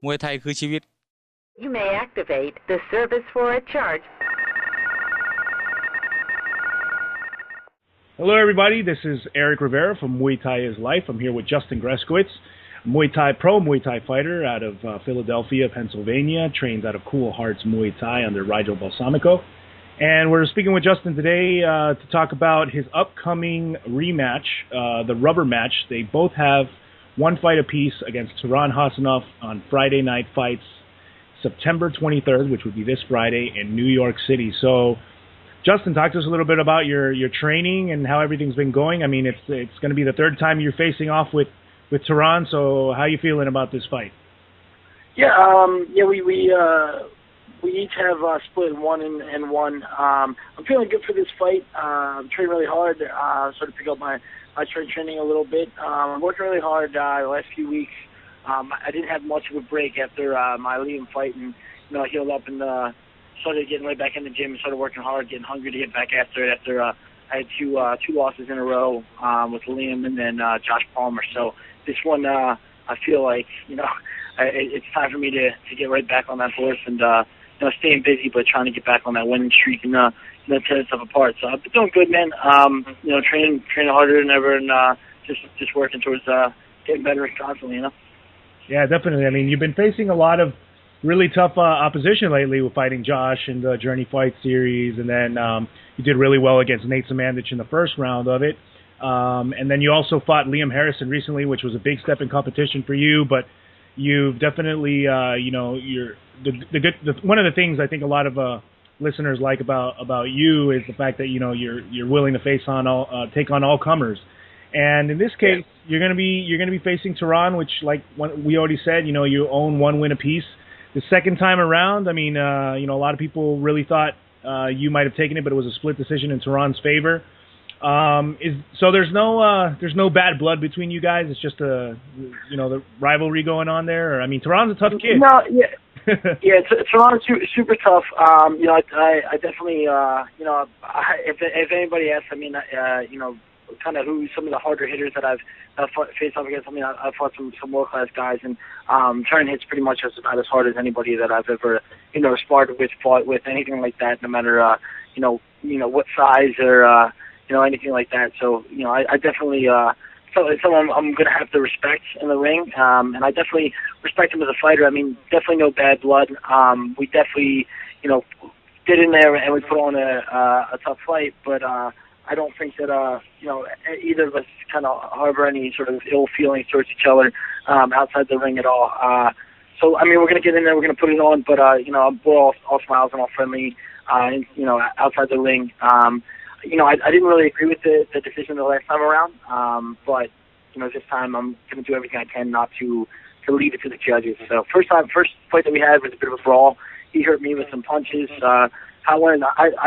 มวยไทยคือชีวิต You may activate the service for a charge. Hello, everybody. This is Eric Rivera from Muay Thai is Life. I'm here with Justin Greskiewicz, Muay Thai pro, Muay Thai fighter out of Philadelphia, Pennsylvania, trains out of Cool Hearts Muay Thai under Rigel Balsamico. And we're speaking with Justin today to talk about his upcoming rematch, the rubber match. They both have one fight apiece against Turan Hasanov on Friday Night Fights, September 23rd, which would be this Friday in New York City. So, Justin, talk to us a little bit about your training and how everything's been going. I mean, it's going to be the third time you're facing off with Turan. So, how are you feeling about this fight? We each have split 1-1. I'm feeling good for this fight. I'm training really hard, sort of pick up my training a little bit. I'm working really hard the last few weeks. I didn't have much of a break after my Liam fight, and I healed up and started getting right back in the gym and started working hard, getting hungry to get back after it. After I had two losses in a row with Liam and then Josh Palmer. So this one, I feel like it's time for me to get right back on that horse and staying busy, but trying to get back on that winning streak and tear itself apart. So I've been doing good, man. Training harder than ever, and just working towards getting better constantly. Yeah, definitely. I mean, you've been facing a lot of really tough opposition lately with fighting Josh in the Journey Fight Series, and then you did really well against Nate Samandich in the first round of it. And then you also fought Liam Harrison recently, which was a big step in competition for you, but you've definitely, one of the things I think a lot of listeners like about you is the fact that you're willing to take on all comers. And in this case, you're going to be facing Turan, which, like we already said, you own one win apiece. The second time around, I mean, a lot of people really thought you might have taken it, but it was a split decision in Turan's favor. So there's no bad blood between you guys. It's just the rivalry going on there. Or, I mean, Turan's a tough kid. No, yeah. Turan's super tough. I definitely, if anybody asks, I mean, kind of who some of the harder hitters that I've faced off against. I mean, I've fought some world-class guys, and Turan hits pretty much about as hard as anybody that I've ever, sparred with, fought with, anything like that, no matter, what size or, anything like that. So, I definitely, it's someone I'm going to have to respect in the ring, and I definitely respect him as a fighter. I mean, definitely no bad blood. We definitely, get in there and we put on a tough fight, but I don't think that, either of us kind of harbor any sort of ill feelings towards each other outside the ring at all. So, I mean, we're going to get in there, we're going to put it on, but, we're all smiles and all friendly, outside the ring. I didn't really agree with the decision the last time around, but, this time I'm going to do everything I can not to leave it to the judges. So, first fight that we had was a bit of a brawl. He hurt me with some punches. I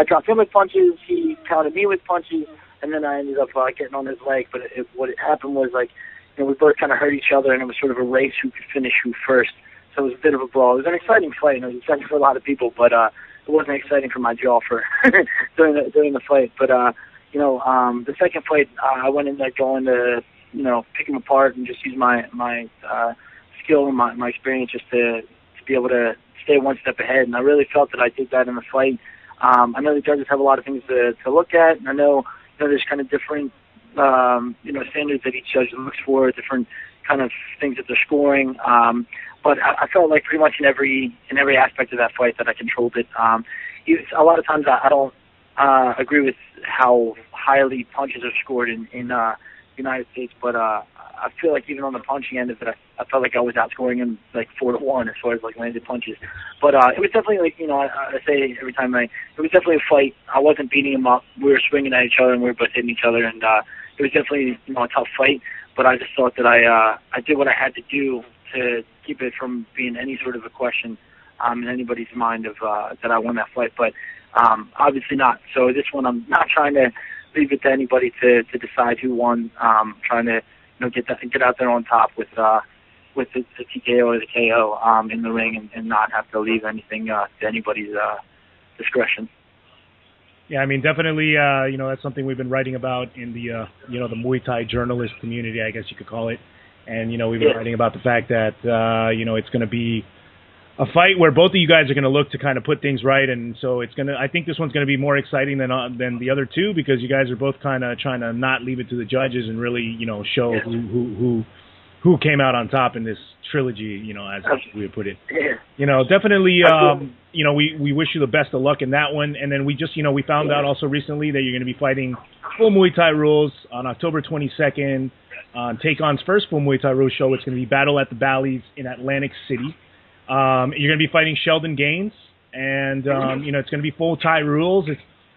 dropped him with punches, he countered me with punches, and then I ended up getting on his leg. But what happened was, we both kind of hurt each other, and it was sort of a race who could finish who first. So it was a bit of a brawl. It was an exciting fight, and it was exciting for a lot of people, but it wasn't exciting for my jaw for during the fight. But the second fight, I went in there going to pick him apart and just use my skill and my experience just to be able to stay one step ahead, and I really felt that I did that in the fight. I know the judges have a lot of things to look at, and I know there's kind of different standards that each judge looks for, different kind of things that they're scoring. But I felt like pretty much in every aspect of that fight that I controlled it. A lot of times I don't agree with how highly punches are scored in the United States, but I feel like even on the punching end of it, I felt like I was outscoring him 4-1 as far as landed punches. But it was definitely I say every time it was definitely a fight. I wasn't beating him up. We were swinging at each other and we were both hitting each other, and it was definitely a tough fight. But I just thought that I did what I had to do to keep it from being any sort of a question in anybody's mind of that I won that fight. But obviously not. So this one I'm not trying to leave it to anybody to decide who won. Trying to get out there on top with the TKO or the KO in the ring, and not have to leave anything to anybody's discretion. Yeah, I mean, definitely, that's something we've been writing about in the, the Muay Thai journalist community, I guess you could call it. And, you know, we've been writing about the fact that, you know, it's going to be a fight where both of you guys are going to look to kind of put things right. And so it's going to, I think this one's going to be more exciting than the other two, because you guys are both kind of trying to not leave it to the judges and really, you know, show who came out on top in this trilogy, you know, as we would put it. You know, definitely, you know, we wish you the best of luck in that one. And then we just, you know, we found out also recently that you're going to be fighting full Muay Thai rules on October 22nd on Take On's first full Muay Thai rules show. It's going to be Battle at the Bally's in Atlantic City. You're going to be fighting Sheldon Gaines, and you know, it's going to be full Thai rules.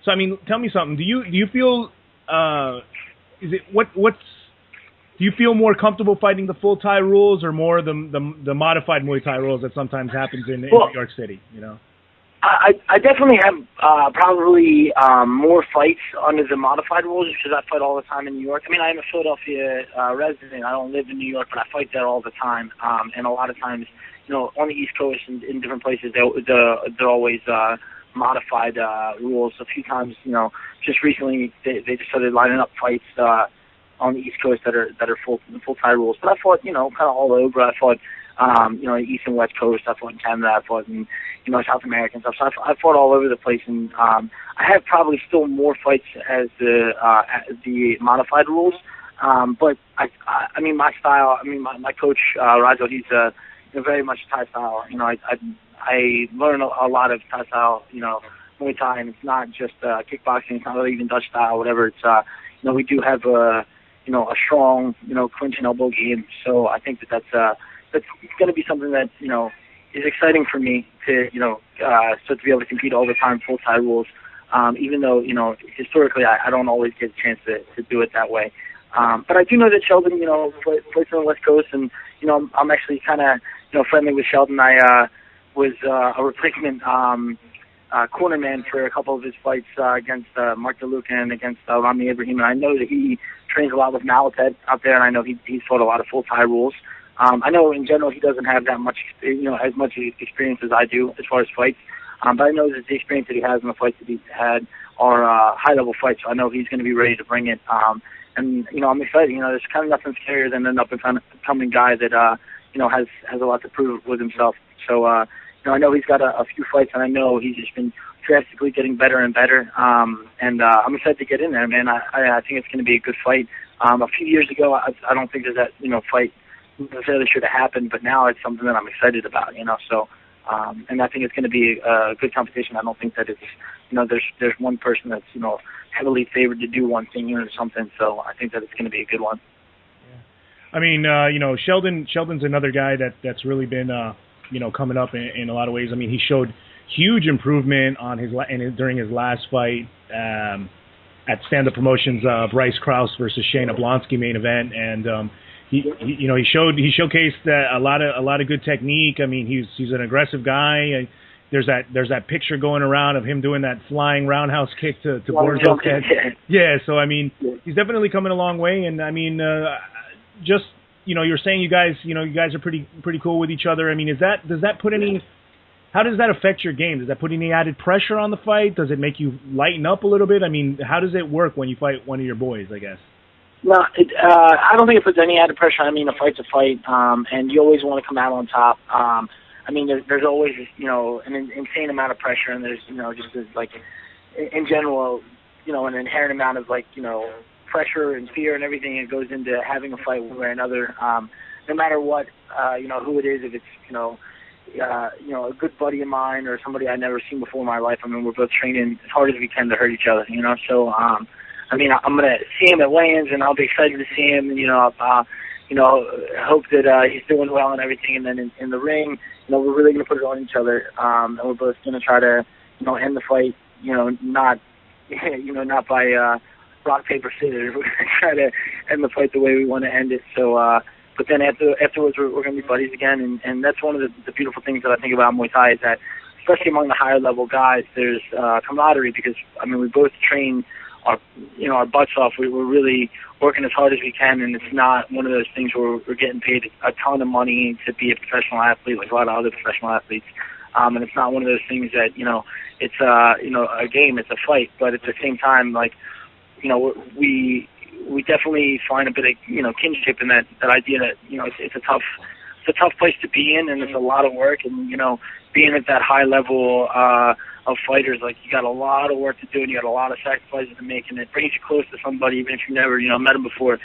So I mean, tell me something. Do you feel do you feel more comfortable fighting the full Thai rules or more the modified Muay Thai rules that sometimes happens in New York City? You know, I definitely have probably more fights under the modified rules because I fight all the time in New York. I mean, I'm a Philadelphia resident. I don't live in New York, but I fight there all the time. And a lot of times, you know, on the East Coast and in different places, they're always modified rules. A few times, you know, just recently they just started lining up fights on the East Coast that are full Thai rules. But I fought, you know, kind of all over. I fought, you know, East and West Coast. I fought in Canada. I fought in, you know, South America and stuff. So I fought all over the place, and I have probably still more fights as the modified rules. But I mean, my style. I mean, my coach Rajo, he's very much Thai style. You know, I learn a lot of Thai style. You know, Muay Thai, and it's not just kickboxing. It's not really even Dutch style, whatever. It's you know, we do have a strong, you know, clinch and elbow game. So I think that's going to be something that, you know, is exciting for me to, you know, start to be able to compete all the time, full Thai rules. Even though, you know, historically I don't always get a chance to do it that way. But I do know that Sheldon, you know, plays on the West Coast, and, you know, I'm actually kind of, you know, friendly with Sheldon. I was a replacement cornerman for a couple of his fights against Mark DeLuca and against Rami Ibrahim. And I know that he trains a lot with Malatet out there, and I know he's fought a lot of full Thai rules. I know in general he doesn't have that much, you know, as much experience as I do as far as fights. But I know that the experience that he has in the fights that he's had are high-level fights, so I know he's going to be ready to bring it. And, you know, I'm excited. You know, there's kind of nothing scarier than an up-and-coming guy that, you know, has a lot to prove with himself. So, you know, I know he's got a few fights, and I know he's just been drastically getting better and better. And I'm excited to get in there, man. I think it's going to be a good fight. A few years ago, I don't think that, you know, fight necessarily should have happened, but now it's something that I'm excited about, you know. So, and I think it's going to be a good competition. I don't think that it's, you know, there's one person that's, you know, heavily favored to do one thing or something. So I think that it's going to be a good one. Yeah. I mean, you know, Sheldon's another guy that's really been, you know, coming up in a lot of ways. I mean, he showed huge improvement on during his last fight at Stand Up Promotions, Bryce Krause versus Shane Oblonsky main event, and he you know, he showcased a lot of good technique. I mean, he's an aggressive guy. There's that picture going around of him doing that flying roundhouse kick to Borzo's head. Yeah, so I mean, he's definitely coming a long way, and I mean, just, you know, you're saying you guys are pretty cool with each other. I mean, how does that affect your game? Does that put any added pressure on the fight? Does it make you lighten up a little bit? I mean, how does it work when you fight one of your boys, I guess? No, I don't think it puts any added pressure. I mean, a fight's a fight, and you always want to come out on top. I mean, there's always, you know, an insane amount of pressure, and there's, you know, just like, in general, you know, an inherent amount of, like, you know, pressure and fear and everything that goes into having a fight one way or another. No matter what, you know, who it is, if it's, you know, a good buddy of mine or somebody I've never seen before in my life. I mean, we're both training as hard as we can to hurt each other, you know. So, I mean, I'm gonna see him at weigh-ins, and I'll be excited to see him. And, you know, hope that he's doing well and everything. And then in the ring, you know, we're really gonna put it on each other, and we're both gonna try to, you know, end the fight. You know, not by rock paper scissors. We're gonna try to end the fight the way we want to end it. So. But then afterwards, we're going to be buddies again, and that's one of the beautiful things that I think about Muay Thai is that, especially among the higher level guys, there's camaraderie because, I mean, we both train our butts off. We're really working as hard as we can, and it's not one of those things where we're getting paid a ton of money to be a professional athlete like a lot of other professional athletes. And it's not one of those things that, you know, it's a game, it's a fight, but at the same time, like, you know, we we definitely find a bit of kinship in that idea that it's a tough place to be in, and it's a lot of work, and being at that high level of fighters, like, you got a lot of work to do, and you got a lot of sacrifices to make, and it brings you close to somebody even if you've never met them before.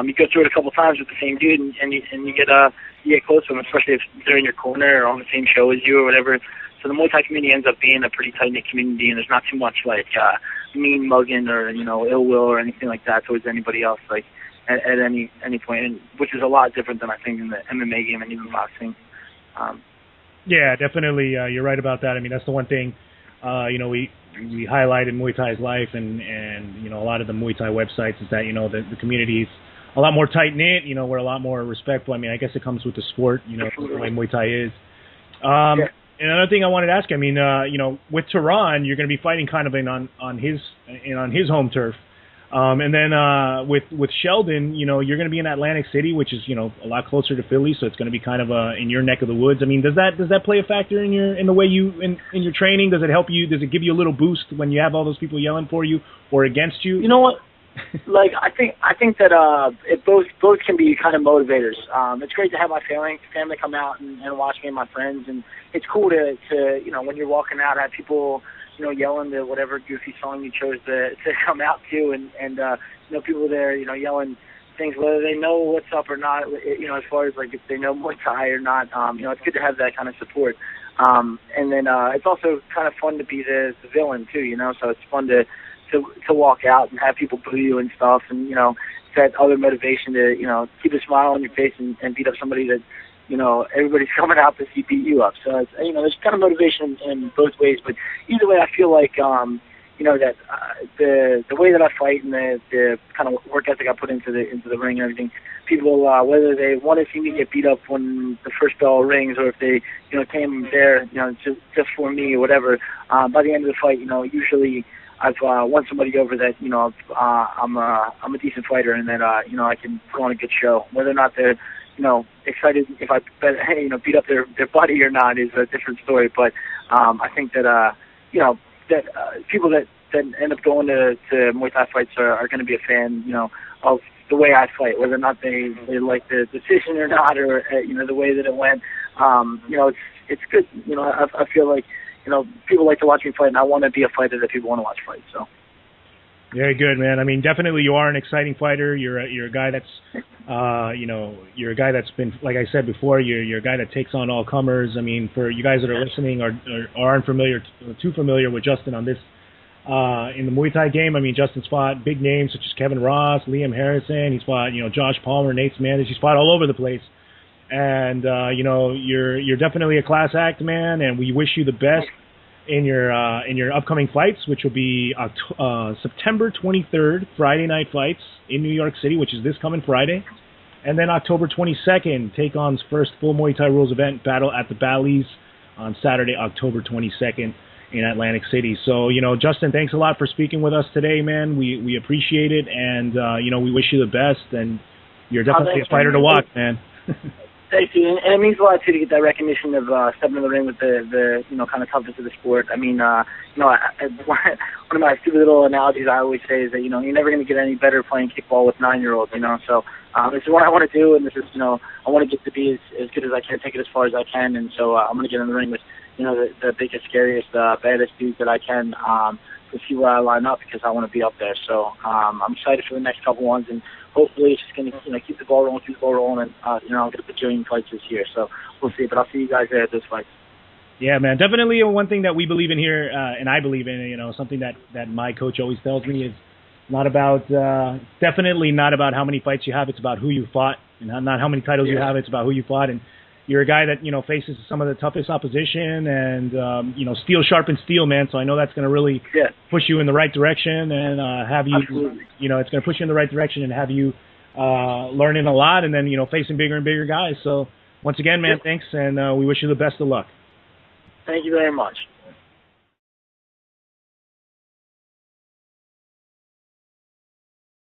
You go through it a couple times with the same dude, and you get close to them, especially if they're in your corner or on the same show as you or whatever. So the Muay Thai community ends up being a pretty tight-knit community, and there's not too much like mean mugging or ill will or anything like that towards anybody else, like at any point, and which is a lot different than I think in the MMA game and even boxing. Yeah, definitely. You're right about that. I mean, that's the one thing. We highlight in Muay Thai's life, and a lot of the Muay Thai websites is that the community's a lot more tight knit. We're a lot more respectful. I mean, I guess it comes with the sport. The way Muay Thai is. Yeah. And another thing I wanted to ask, I mean, with Turan, you're going to be fighting kind of on his home turf, and then with Sheldon, you're going to be in Atlantic City, which is a lot closer to Philly, so it's going to be kind of in your neck of the woods. I mean, does that play a factor in the way in your training? Does it help you? Does it give you a little boost when you have all those people yelling for you or against you? You know what? Like, I think that both can be kind of motivators. It's great to have my family come out and watch me and my friends, and it's cool to when you're walking out, have people yelling to whatever goofy song you chose to come out to, and people there yelling things whether they know what's up or not. As far as like if they know Muay Thai or not, it's good to have that kind of support. And then it's also kind of fun to be the villain too, so it's fun to walk out and have people boo you and stuff, and that other motivation to keep a smile on your face and beat up somebody that everybody's coming out to see beat you up. So it's, there's kind of motivation in both ways, but either way, I feel like that the way that I fight and the kind of work ethic I put into the ring and everything, people whether they want to see me get beat up when the first bell rings or if they came there just for me or whatever, by the end of the fight, usually I've won somebody over that I'm a decent fighter, and that I can put on a good show. Whether or not they're excited if I beat up their buddy or not is a different story. But I think that people that end up going to Muay Thai fights are going to be a fan of the way I fight, whether or not they like the decision or not, or the way that it went. It's good. I feel like people like to watch me fight, and I want to be a fighter that people want to watch fight. So. Very good, man. I mean, definitely you are an exciting fighter. You're a guy that's, you're a guy that's been, like I said before, you're a guy that takes on all comers. I mean, for you guys that are listening or aren't too familiar with Justin on this, in the Muay Thai game, I mean, Justin's fought big names such as Kevin Ross, Liam Harrison. He's fought, Josh Palmer, Nate Smandish. He's fought all over the place. And, you're definitely a class act, man, and we wish you the best in your upcoming fights, which will be September 23rd, Friday night fights in New York City, which is this coming Friday. And then October 22nd, take on's first full Muay Thai rules event battle at the Bally's on Saturday, October 22nd in Atlantic City. So, Justin, thanks a lot for speaking with us today, man. We appreciate it, and, we wish you the best, and you're definitely a fighter to watch, man. Thank you, and it means a lot too to get that recognition of stepping in the ring with the kind of toughness of the sport. I mean, one of my stupid little analogies I always say is that you're never going to get any better playing kickball with 9-year-olds. So this is what I want to do, and this is I want to get to be as good as I can, take it as far as I can, and so I'm going to get in the ring with the biggest, scariest, baddest dudes that I can to see where I line up, because I want to be up there. So I'm excited for the next couple ones, and hopefully it's just going to keep the ball rolling, and I'll get a bajillion fights this year. So we'll see, but I'll see you guys there at those fights. Yeah, man, definitely one thing that we believe in here, and I believe in, something that my coach always tells me is not about, definitely not about how many fights you have. It's about who you fought, and not how many titles you have. It's about who you fought. And you're a guy that, faces some of the toughest opposition, and, steel sharpens steel, man. So I know that's going to really push you in the right direction, and have you, Absolutely. It's going to push you in the right direction and have you learning a lot, and then, facing bigger and bigger guys. So once again, man, thanks, and we wish you the best of luck. Thank you very much.